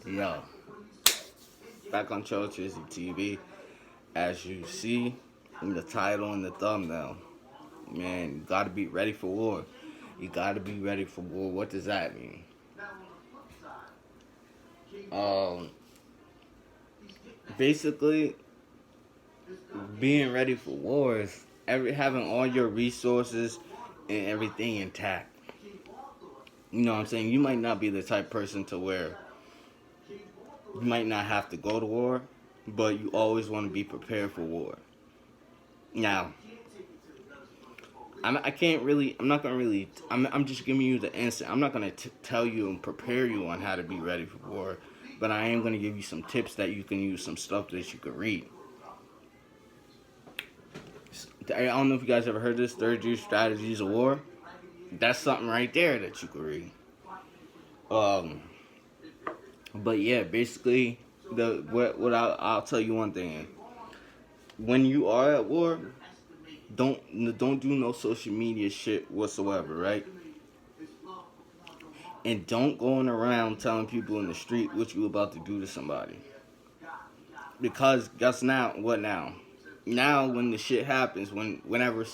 Yo, back on Chelsea TV. As you see in the title and the thumbnail, man, you gotta be ready for war. You gotta be ready for war. What does that mean? Um, Basically, being ready for war is having all your resources and everything intact. You know what I'm saying? You might not be the type of person to where you might not have to go to war, but you always want to be prepared for war. Now, I can't really. I'm not gonna really. I'm just giving you the answer. I'm not gonna tell you and prepare you on how to be ready for war, but I am gonna give you some tips that you can use, some stuff that you can read. I don't know if you guys ever heard this. 30 Strategies of War. That's something right there that you can read. But yeah, basically, I'll tell you one thing. When you are at war, don't do no social media shit whatsoever, right? And don't going around telling people in the street what you about to do to somebody. Because guess now, what now? Now when the shit happens, whenever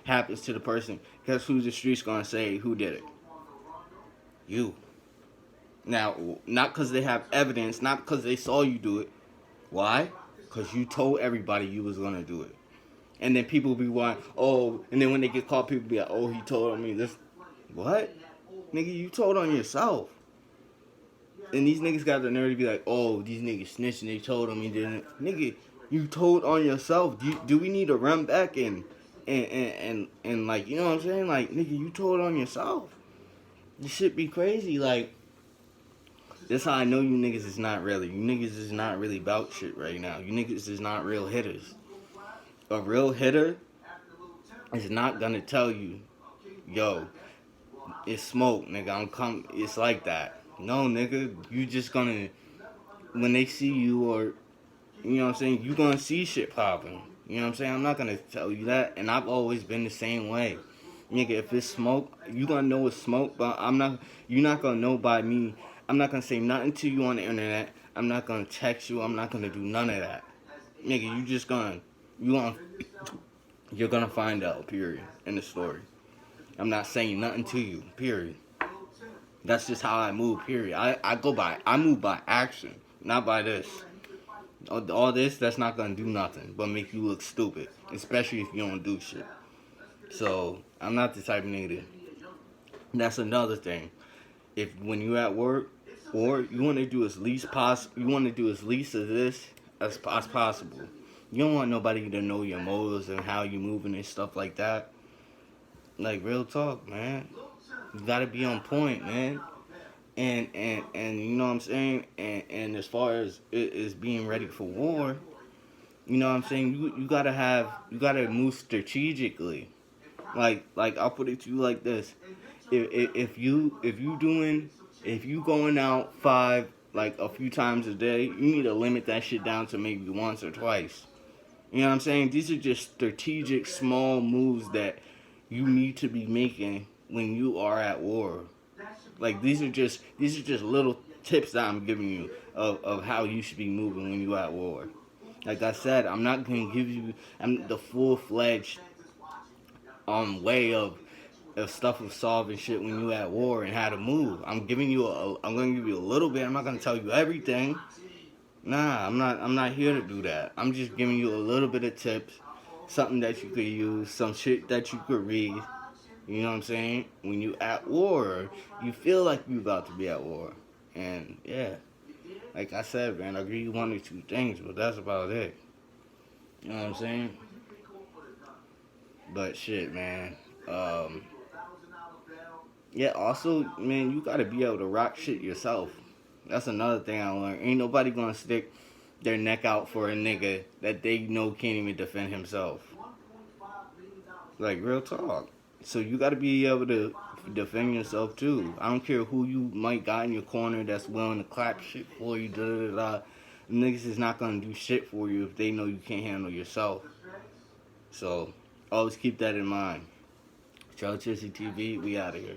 happens to the person, guess who the street's gonna say who did it? You. Now, not because they have evidence, not because they saw you do it. Why? Because you told everybody you was gonna do it. And then people be like, oh, and then when they get caught, people be like, oh, he told on me this. What? Nigga, you told on yourself. And these niggas got the nerve to be like, oh, these niggas snitching, they told on me, didn't it? Nigga, you told on yourself. Do we need to run back and like, you know what I'm saying? Like, nigga, you told on yourself. This shit be crazy. Like, that's how I know you niggas is not really. You niggas is not really about shit right now. You niggas is not real hitters. A real hitter is not gonna tell you, yo, it's smoke, nigga. It's like that. No, nigga. You just gonna, when they see you, or you know what I'm saying, you gonna see shit popping. You know what I'm saying? I'm not gonna tell you that, and I've always been the same way. Nigga, if it's smoke, you gonna know it's smoke, but you're not gonna know by me. I'm not gonna say nothing to you on the internet. I'm not gonna text you. I'm not gonna do none of that. Nigga, you're gonna find out, period, in the story. I'm not saying nothing to you, period. That's just how I move, period. I move by action, not by this. All this, that's not gonna do nothing but make you look stupid, especially if you don't do shit. So, I'm not the type of nigga. That's another thing. If when you at work, or you want to do as least of this as possible. You don't want nobody to know your motives and how you moving and stuff like that. Like, real talk, man. You gotta be on point, man. And you know what I'm saying? And as far as being ready for war, you know what I'm saying? You gotta move strategically. Like I'll put it to you like this. If you going out like a few times a day, you need to limit that shit down to maybe once or twice. You know what I'm saying? These are just strategic small moves that you need to be making when you are at war. Like these are just little tips that I'm giving you of how you should be moving when you at war. Like I said, I'm not gonna give you the full fledged way of stuff of solving shit when you at war and how to move. I'm gonna give you a little bit. I'm not gonna tell you everything. Nah, I'm not here to do that. I'm just giving you a little bit of tips, something that you could use, some shit that you could read. You know what I'm saying? When you at war, you feel like you about to be at war. And yeah, like I said, man, I agree you one or two things, but that's about it. You know what I'm saying? But shit, man. Yeah, also, man, you gotta be able to rock shit yourself. That's another thing I learned. Ain't nobody gonna stick their neck out for a nigga that they know can't even defend himself. Like, real talk. So you gotta be able to defend yourself too. I don't care who you might got in your corner that's willing to clap shit for you, da da da. Niggas is not gonna do shit for you if they know you can't handle yourself. So, always keep that in mind. Chelsea TV, we out of here.